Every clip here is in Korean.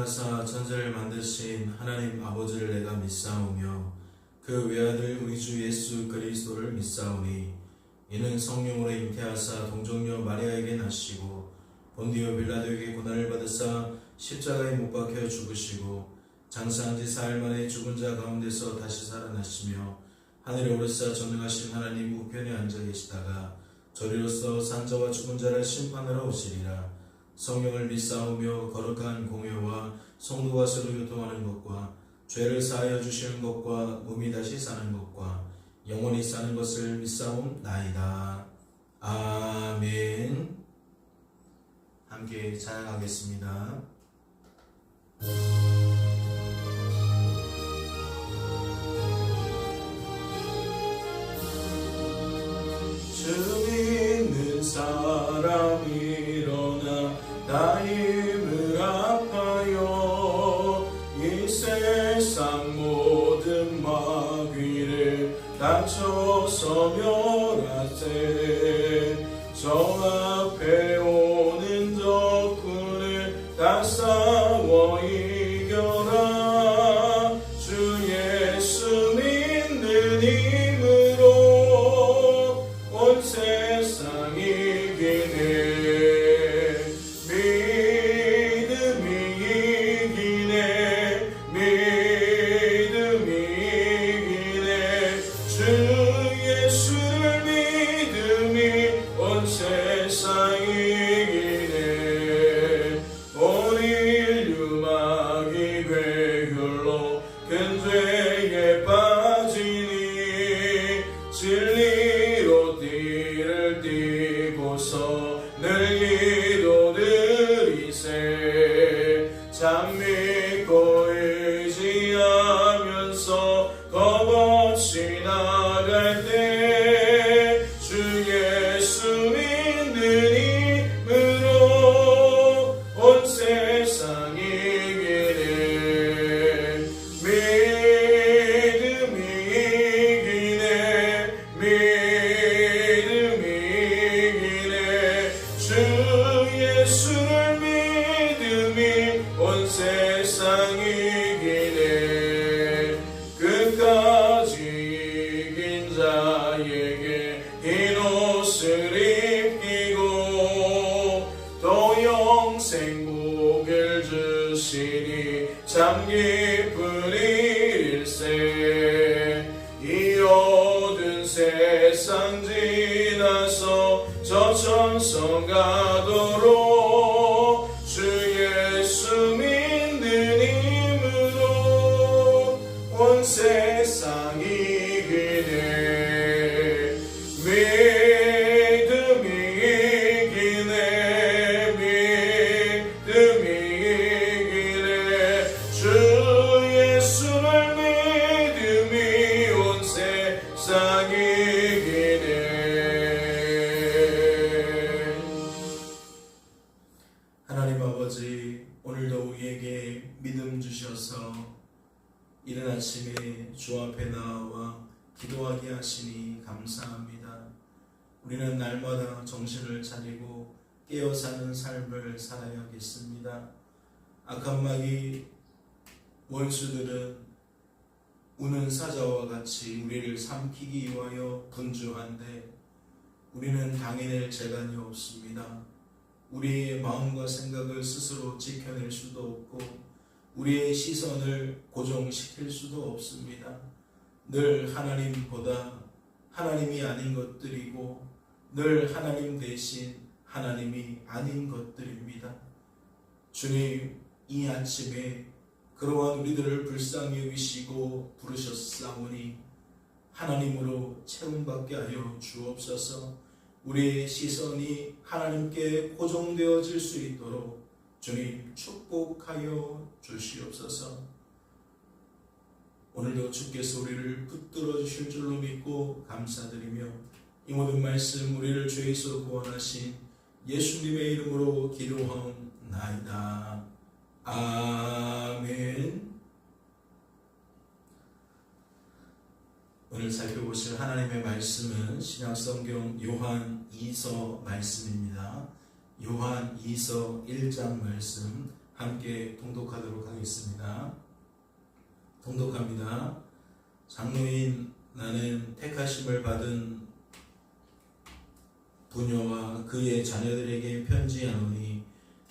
인하사 천지를 만드신 하나님 아버지를 내가 믿사오며 그 외아들 우리 주 예수 그리스도를 믿사오니 이는 성령으로 잉태하사 동정녀 마리아에게 나시고 본디오 빌라도에게 고난을 받으사 십자가에 못 박혀 죽으시고 장사한 지 사흘 만에 죽은 자 가운데서 다시 살아나시며 하늘에 오르사 전능하신 하나님 우편에 앉아 계시다가 저리로서 산자와 죽은 자를 심판하러 오시리라. 성령을 믿사오며 거룩한 공회와 성도와 서로 교통하는 것과 죄를 사하여 주시는 것과 몸이 다시 사는 것과 영원히 사는 것을 믿사옵나이다. 아멘. 함께 찬양하겠습니다. 주 믿는 사람 일어나 나 힘을 아파요. 이 세상 모든 마귀를 낮춰서 멸하세. 저 앞에 오는 적군을 다 싸워 이겨라. 주 예수 믿는 힘으로 온 세상 이기네. 진리로 띠를 띠고서 늘 기도드리세. 참 믿고 의지하면서 겁없이 나갈 때 주 예수 믿는 힘으로 온 세상 이기네. 믿음이 이기네. 주 예수를 믿음이 온 세상 이기네. 끝까지 이긴 자에게 흰 옷을 입히고 또 영생 복을 주시니 참 기쁜 일일세. 이 어두운 세상 지나서 저 천성 가도록 주 예수 믿는 힘으로 온 세상 이기네. 믿음이 이기네. 믿음이 이기네. 주 예수를 믿음이 온 세상 이기네. 하나님 아버지, 오늘도 우리에게 믿음 주셔서 이른 아침에 주 앞에 나와 기도하게 하시니 감사합니다. 우리는 날마다 정신을 차리고 깨어 사는 삶을 살아야겠습니다. 악한 마귀 원수들은 우는 사자와 같이 우리를 삼키기 위하여 분주한데 우리는 당해낼 재간이 없습니다. 우리의 마음과 생각을 스스로 지켜낼 수도 없고 우리의 시선을 고정시킬 수도 없습니다. 늘 하나님보다 하나님이 아닌 것들이고 늘 하나님 대신 하나님이 아닌 것들입니다. 주님, 이 아침에 그러한 우리들을 불쌍히 여기시고 부르셨사오니 하나님으로 채움받게 하여 주옵소서. 우리의 시선이 하나님께 고정되어질 수 있도록 주님 축복하여 주시옵소서. 오늘도 주께서 우리를 붙들어 주실 줄로 믿고 감사드리며 이 모든 말씀 우리를 죄에서 구원하신 예수님의 이름으로 기도하옵나이다. 아멘. 오늘 살펴보실 하나님의 말씀은 신약성경 요한 2서 말씀입니다. 요한 2서 1장 말씀 함께 통독하도록 하겠습니다. 통독합니다. 장로인 나는 택하심을 받은 부녀와 그의 자녀들에게 편지하노니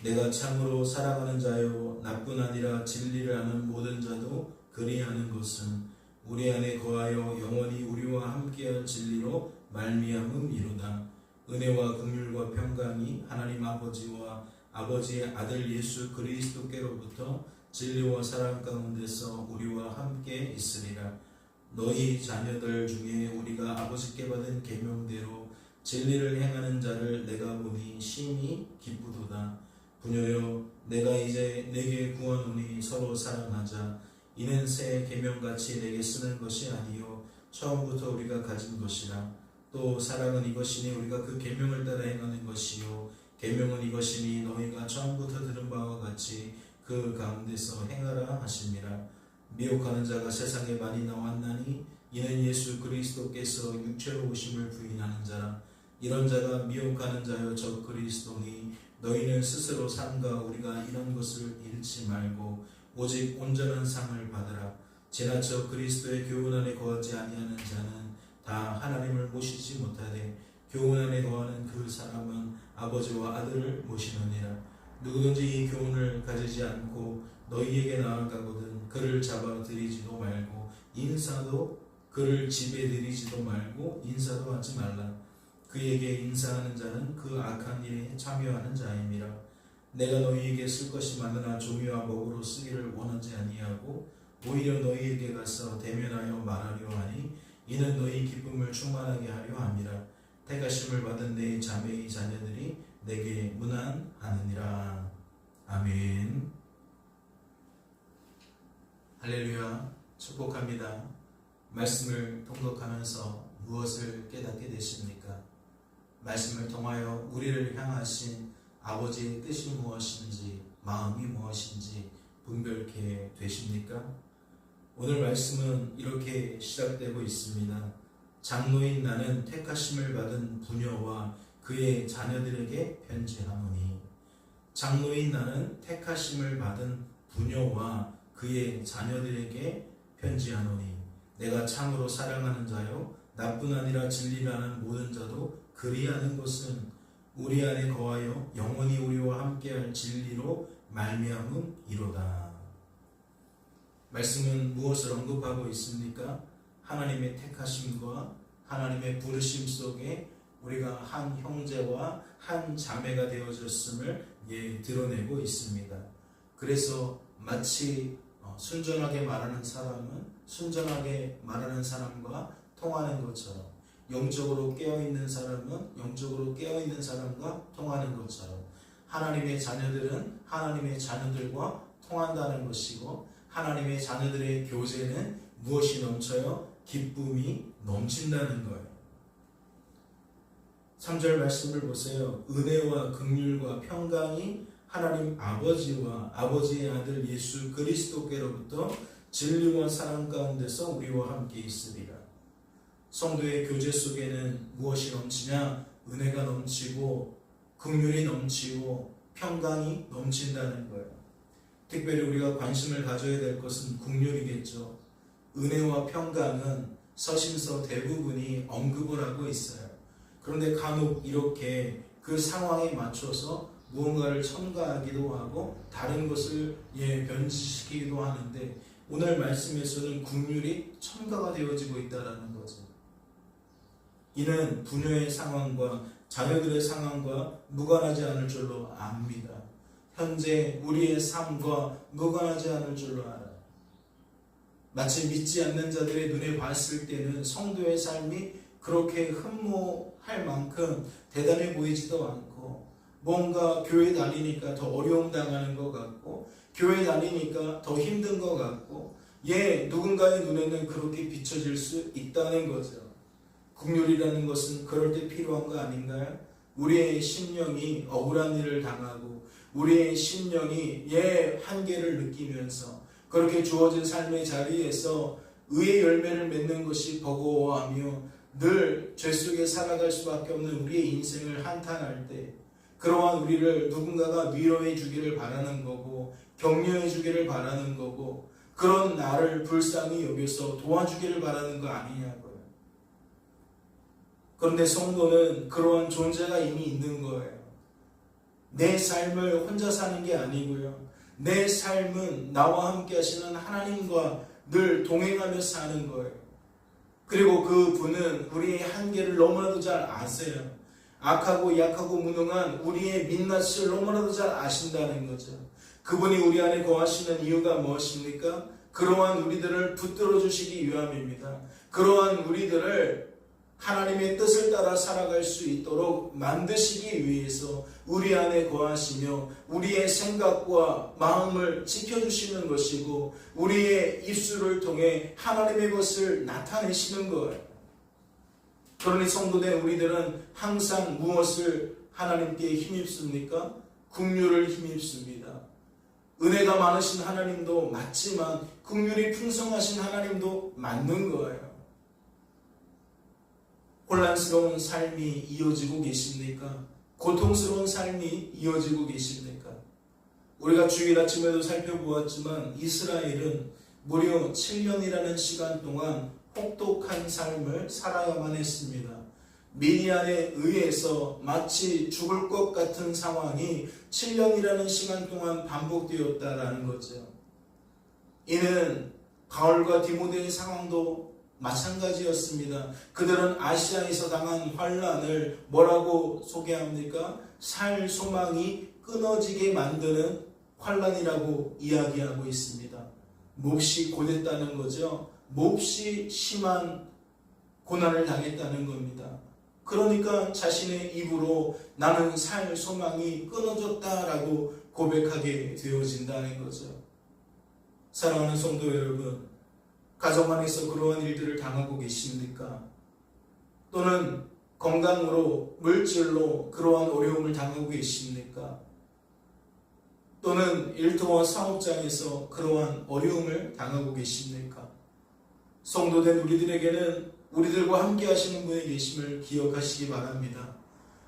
내가 참으로 사랑하는 자요 나뿐 아니라 진리를 아는 모든 자도 그리하는 것은 우리 안에 거하여 영원히 우리와 함께할 진리로 말미암음이로다. 은혜와 긍휼과 평강이 하나님 아버지와 아버지의 아들 예수 그리스도께로부터 진리와 사랑 가운데서 우리와 함께 있으리라. 너희 자녀들 중에 우리가 아버지께 받은 계명대로 진리를 행하는 자를 내가 보니 심히 기쁘도다. 부녀여 내가 이제 내게 구하노니 서로 사랑하자. 이는 새 계명같이 내게 쓰는 것이 아니요 처음부터 우리가 가진 것이라. 또 사랑은 이것이니 우리가 그 계명을 따라 행하는 것이요 계명은 이것이니 너희가 처음부터 들은 바와 같이 그 가운데서 행하라 하심이라. 미혹하는 자가 세상에 많이 나왔나니 이는 예수 그리스도께서 육체로 오심을 부인하는 자라. 이런 자가 미혹하는 자여 저 그리스도니 너희는 스스로 삼가 우리가 이런 것을 잃지 말고 오직 온전한 상을 받으라. 지나쳐 그리스도의 교훈 안에 거하지 아니하는 자는 다 하나님을 모시지 못하되 교훈 안에 거하는 그 사람은 아버지와 아들을 모시느니라. 누구든지 이 교훈을 가지지 않고 너희에게 나아가거든 그를 잡아들이지도 말고 인사도 그를 집에 들이지도 말고 인사도 하지 말라. 그에게 인사하는 자는 그 악한 일에 참여하는 자임이라. 내가 너희에게 쓸 것이 많으나 종이와 먹으로 쓰기를 원하지 아니하고 오히려 너희에게 가서 대면하여 말하려 하니 이는 너희 기쁨을 충만하게 하려 함이라. 택하심을 받은 내 자매의 자녀들이 내게 문안하느니라. 아멘. 할렐루야. 축복합니다. 말씀을 통독하면서 무엇을 깨닫게 되십니까? 말씀을 통하여 우리를 향하신 아버지의 뜻이 무엇인지 마음이 무엇인지 분별케 되십니까? 오늘 말씀은 이렇게 시작되고 있습니다. 장로인 나는 택하심을 받은 부녀와 그의 자녀들에게 편지하노니. 장로인 나는 택하심을 받은 부녀와 그의 자녀들에게 편지하노니 내가 참으로 사랑하는 자요 나뿐 아니라 진리를 아는 모든 자도 그리하는 것은 우리 안에 거하여 영원히 우리와 함께할 진리로 말미암음이로다. 말씀은 무엇을 언급하고 있습니까? 하나님의 택하심과 하나님의 부르심 속에 우리가 한 형제와 한 자매가 되어졌음을 드러내고 있습니다. 그래서 마치 순전하게 말하는 사람은 순전하게 말하는 사람과 통하는 것처럼 영적으로 깨어있는 사람은 영적으로 깨어있는 사람과 통하는 것처럼 하나님의 자녀들은 하나님의 자녀들과 통한다는 것이고 하나님의 자녀들의 교제는 무엇이 넘쳐요? 기쁨이 넘친다는 거예요. 3절 말씀을 보세요. 은혜와 긍휼과 평강이 하나님 아버지와 아버지의 아들 예수 그리스도께로부터 진리와 사랑 가운데서 우리와 함께 있으리라. 성도의 교제 속에는 무엇이 넘치냐? 은혜가 넘치고 긍휼이 넘치고 평강이 넘친다는 거예요. 특별히 우리가 관심을 가져야 될 것은 긍휼이겠죠. 은혜와 평강은 서신서 대부분이 언급을 하고 있어요. 그런데 간혹 이렇게 그 상황에 맞춰서 무언가를 첨가하기도 하고 다른 것을 변질시키기도 하는데 오늘 말씀에서는 긍휼이 첨가가 되어지고 있다는 거죠. 이는 부녀의 상황과 자녀들의 상황과 무관하지 않을 줄로 압니다. 현재 우리의 삶과 무관하지 않을 줄로 알아요. 마치 믿지 않는 자들의 눈에 봤을 때는 성도의 삶이 그렇게 흠모할 만큼 대단해 보이지도 않고 뭔가 교회 다니니까 더 어려움 당하는 것 같고 교회 다니니까 더 힘든 것 같고 누군가의 눈에는 그렇게 비춰질 수 있다는 거죠. 긍휼이라는 것은 그럴 때 필요한 거 아닌가요? 우리의 심령이 억울한 일을 당하고 우리의 심령이 한계를 느끼면서 그렇게 주어진 삶의 자리에서 의의 열매를 맺는 것이 버거워하며 늘 죄 속에 살아갈 수밖에 없는 우리의 인생을 한탄할 때 그러한 우리를 누군가가 위로해 주기를 바라는 거고 격려해 주기를 바라는 거고 그런 나를 불쌍히 여겨서 도와주기를 바라는 거 아니냐고요. 그런데 성도는 그러한 존재가 이미 있는 거예요. 내 삶을 혼자 사는 게 아니고요. 내 삶은 나와 함께 하시는 하나님과 늘 동행하며 사는 거예요. 그리고 그 분은 우리의 한계를 너무나도 잘 아세요. 악하고 약하고 무능한 우리의 민낯을 너무나도 잘 아신다는 거죠. 그분이 우리 안에 거하시는 이유가 무엇입니까? 그러한 우리들을 붙들어 주시기 위함입니다. 그러한 우리들을 하나님의 뜻을 따라 살아갈 수 있도록 만드시기 위해서 우리 안에 거하시며 우리의 생각과 마음을 지켜주시는 것이고 우리의 입술을 통해 하나님의 것을 나타내시는 거예요. 그러니 성도된 우리들은 항상 무엇을 하나님께 힘입습니까? 긍휼을 힘입습니다. 은혜가 많으신 하나님도 맞지만 긍휼이 풍성하신 하나님도 맞는 거예요. 혼란스러운 삶이 이어지고 계십니까? 고통스러운 삶이 이어지고 계십니까? 우리가 주일 아침에도 살펴보았지만 이스라엘은 무려 7년이라는 시간 동안 혹독한 삶을 살아야만 했습니다. 미디안에 의해서 마치 죽을 것 같은 상황이 7년이라는 시간 동안 반복되었다라는 거죠. 이는 바울과 디모데의 상황도 마찬가지였습니다. 그들은 아시아에서 당한 환란을 뭐라고 소개합니까? 살 소망이 끊어지게 만드는 환란이라고 이야기하고 있습니다. 몹시 고됐다는 거죠. 몹시 심한 고난을 당했다는 겁니다. 그러니까 자신의 입으로 나는 살 소망이 끊어졌다라고 고백하게 되어진다는 거죠. 사랑하는 성도 여러분, 가정 안에서 그러한 일들을 당하고 계십니까? 또는 건강으로, 물질로 그러한 어려움을 당하고 계십니까? 또는 일터와 사업장에서 그러한 어려움을 당하고 계십니까? 성도된 우리들에게는 우리들과 함께 하시는 분이 계심을 기억하시기 바랍니다.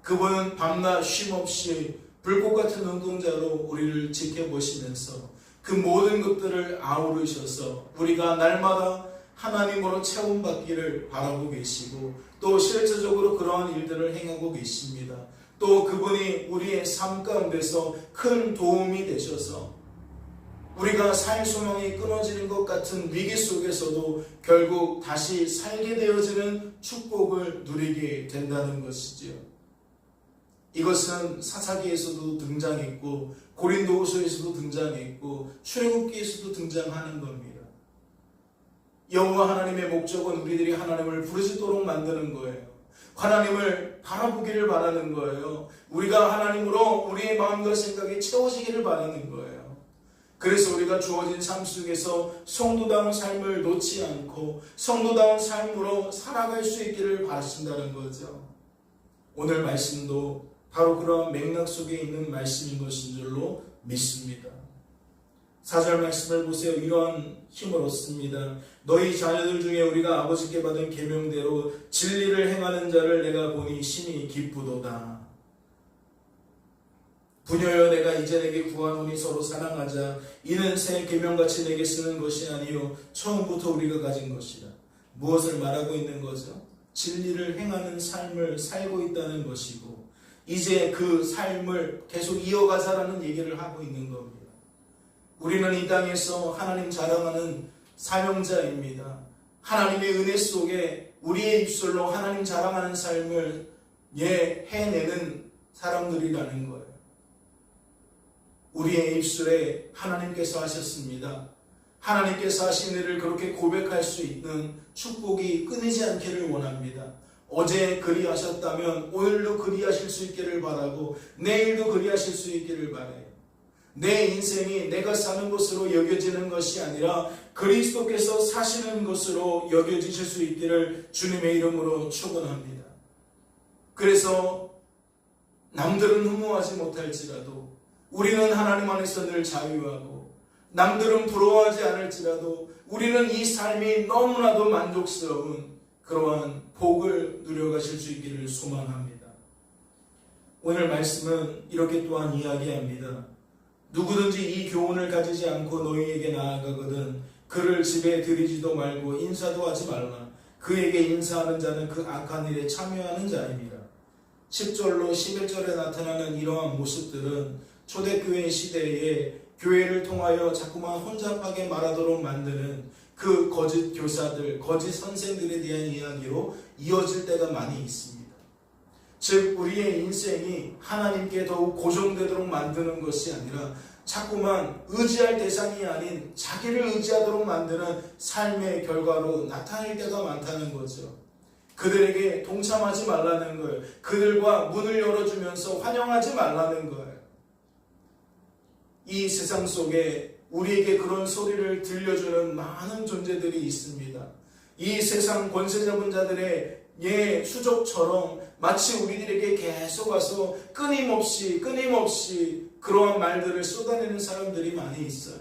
그분은 밤낮 쉼없이 불꽃 같은 눈동자로 우리를 지켜보시면서 그 모든 것들을 아우르셔서 우리가 날마다 하나님으로 체험받기를 바라고 계시고 또 실제적으로 그러한 일들을 행하고 계십니다. 또 그분이 우리의 삶 가운데서 큰 도움이 되셔서 우리가 살 소망이 끊어지는 것 같은 위기 속에서도 결국 다시 살게 되어지는 축복을 누리게 된다는 것이지요. 이것은 사사기에서도 등장했고 고린도후서에서도 등장했고 출애굽기에서도 등장하는 겁니다. 여호와 하나님의 목적은 우리들이 하나님을 부르짖도록 만드는 거예요. 하나님을 바라보기를 바라는 거예요. 우리가 하나님으로 우리의 마음과 생각이 채워지기를 바라는 거예요. 그래서 우리가 주어진 삶 속에서 성도다운 삶을 놓지 않고 성도다운 삶으로 살아갈 수 있기를 바라신다는 거죠. 오늘 말씀도 바로 그런 맥락 속에 있는 말씀인 것인 줄로 믿습니다. 4절 말씀을 보세요. 이러한 힘을 얻습니다. 너희 자녀들 중에 우리가 아버지께 받은 계명대로 진리를 행하는 자를 내가 보니 심히 기쁘도다. 부녀여 내가 이제 내게 구하노니 서로 사랑하자. 이는 새 계명같이 내게 쓰는 것이 아니요 처음부터 우리가 가진 것이라. 무엇을 말하고 있는 거죠? 진리를 행하는 삶을 살고 있다는 것이고 이제 그 삶을 계속 이어가자라는 얘기를 하고 있는 겁니다. 우리는 이 땅에서 하나님 자랑하는 사명자입니다. 하나님의 은혜 속에 우리의 입술로 하나님 자랑하는 삶을 해내는 사람들이라는 거예요. 우리의 입술에 하나님께서 하셨습니다. 하나님께서 하신 일을 그렇게 고백할 수 있는 축복이 끊이지 않기를 원합니다. 어제 그리하셨다면 오늘도 그리하실 수 있기를 바라고 내일도 그리하실 수 있기를 바라요. 내 인생이 내가 사는 것으로 여겨지는 것이 아니라 그리스도께서 사시는 것으로 여겨지실 수 있기를 주님의 이름으로 축원합니다. 그래서 남들은 흠모하지 못할지라도 우리는 하나님 안에서 늘 자유하고 남들은 부러워하지 않을지라도 우리는 이 삶이 너무나도 만족스러운 그러한 복을 누려가실 수 있기를 소망합니다. 오늘 말씀은 이렇게 또한 이야기합니다. 누구든지 이 교훈을 가지지 않고 너희에게 나아가거든 그를 집에 들이지도 말고 인사도 하지 말라. 그에게 인사하는 자는 그 악한 일에 참여하는 자입니다. 10절로 11절에 나타나는 이러한 모습들은 초대교회 시대에 교회를 통하여 자꾸만 혼잡하게 말하도록 만드는 그 거짓 교사들, 거짓 선생들에 대한 이야기로 이어질 때가 많이 있습니다. 즉 우리의 인생이 하나님께 더욱 고정되도록 만드는 것이 아니라 자꾸만 의지할 대상이 아닌 자기를 의지하도록 만드는 삶의 결과로 나타날 때가 많다는 거죠. 그들에게 동참하지 말라는 거예요. 그들과 문을 열어주면서 환영하지 말라는 거예요. 이 세상 속에 우리에게 그런 소리를 들려주는 많은 존재들이 있습니다. 이 세상 권세 잡은 자들의 수족처럼 마치 우리들에게 계속 와서 끊임없이 그러한 말들을 쏟아내는 사람들이 많이 있어요.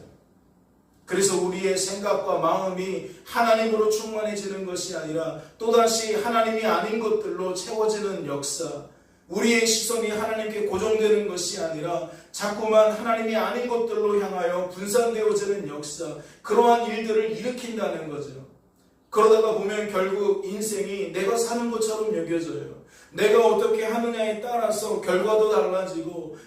그래서 우리의 생각과 마음이 하나님으로 충만해지는 것이 아니라 또다시 하나님이 아닌 것들로 채워지는 역사, 우리의 시선이 하나님께 고정되는 것이 아니라 자꾸만 하나님이 아닌 것들로 향하여 분산되어지는 역사, 그러한 일들을 일으킨다는 거죠. 그러다가 보면 결국 인생이 내가 사는 것처럼 여겨져요. 내가 어떻게 하느냐에 따라서 결과도 달라지고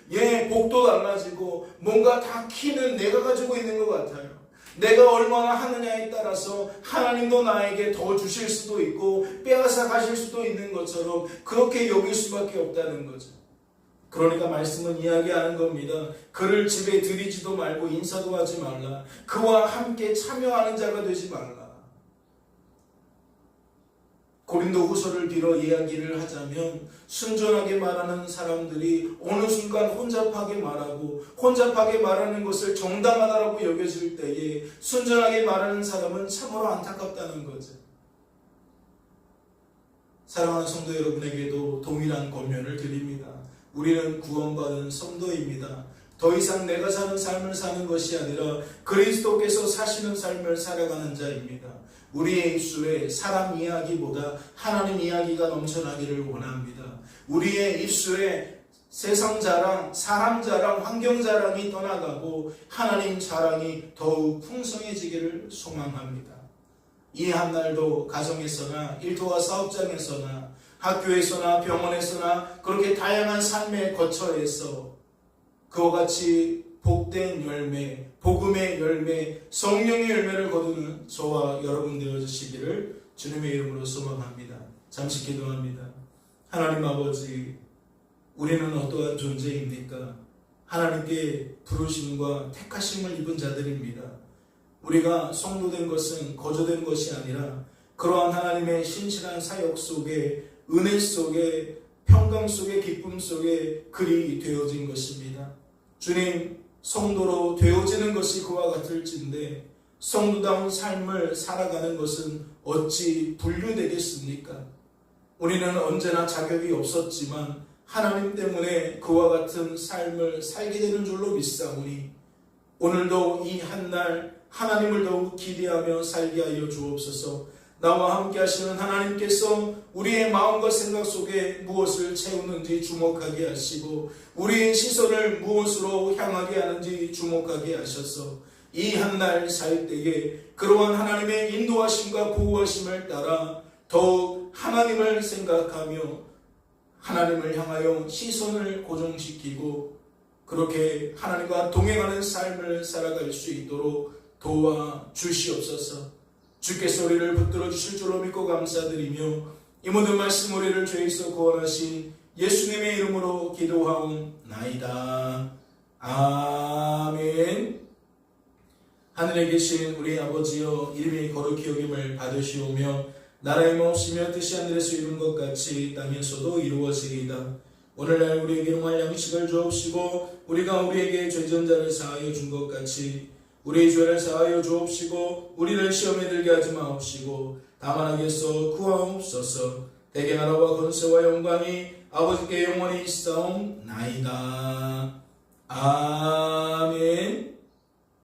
복도 달라지고 뭔가 다 키는 내가 가지고 있는 것 같아요. 내가 얼마나 하느냐에 따라서 하나님도 나에게 더 주실 수도 있고 빼앗아 가실 수도 있는 것처럼 그렇게 여길 수밖에 없다는 거죠. 그러니까 말씀은 이야기하는 겁니다. 그를 집에 들이지도 말고 인사도 하지 말라. 그와 함께 참여하는 자가 되지 말라. 고린도 후서를 빌어 이야기를 하자면 순전하게 말하는 사람들이 어느 순간 혼잡하게 말하는 것을 정당하다라고 여겨질 때에 순전하게 말하는 사람은 참으로 안타깝다는 거죠. 사랑하는 성도 여러분에게도 동일한 권면을 드립니다. 우리는 구원받은 성도입니다. 더 이상 내가 사는 삶을 사는 것이 아니라 그리스도께서 사시는 삶을 살아가는 자입니다. 우리의 입술에 사람 이야기보다 하나님 이야기가 넘쳐나기를 원합니다. 우리의 입술에 세상 자랑, 사람 자랑, 환경 자랑이 떠나가고 하나님 자랑이 더욱 풍성해지기를 소망합니다. 이 한날도 가정에서나 일터와 사업장에서나 학교에서나 병원에서나 그렇게 다양한 삶의 거처에서 그와 같이 복된 열매, 복음의 열매, 성령의 열매를 거두는 저와 여러분 되어주시기를 주님의 이름으로 소망합니다. 잠시 기도합니다. 하나님 아버지, 우리는 어떠한 존재입니까? 하나님께 부르심과 택하심을 입은 자들입니다. 우리가 성도된 것은 거저된 것이 아니라 그러한 하나님의 신실한 사역 속에, 은혜 속에, 평강 속에, 기쁨 속에 그리 되어진 것입니다. 주님, 성도로 되어지는 것이 그와 같을진데 성도다운 삶을 살아가는 것은 어찌 분류되겠습니까? 우리는 언제나 자격이 없었지만 하나님 때문에 그와 같은 삶을 살게 되는 줄로 믿사오니 오늘도 이 한날 하나님을 더욱 기대하며 살게 하여 주옵소서. 나와 함께 하시는 하나님께서 우리의 마음과 생각 속에 무엇을 채우는지 주목하게 하시고 우리의 시선을 무엇으로 향하게 하는지 주목하게 하셔서 이 한날 살 때에 그러한 하나님의 인도하심과 보호하심을 따라 더욱 하나님을 생각하며 하나님을 향하여 시선을 고정시키고 그렇게 하나님과 동행하는 삶을 살아갈 수 있도록 도와주시옵소서. 주께서 우리를 붙들어 주실 줄로 믿고 감사드리며 이 모든 말씀 우리를 죄에서 구원하신 예수님의 이름으로 기도하옵나이다. 아멘. 하늘에 계신 우리 아버지여, 이름이 거룩히 여김을 받으시오며 나라의 마옵시며 뜻이 하늘에서 이룬 것 같이 땅에서도 이루어지이다. 오늘날 우리에게 용할 양식을 주옵시고 우리가 우리에게 죄전자를 사하여 준 것 같이 우리의 죄를 사하여 주옵시고 우리를 시험에 들게 하지 마옵시고 다만 악에서 구하옵소서. 대개 나라와 권세와 영광이 아버지께 영원히 있사옵나이다. 아멘.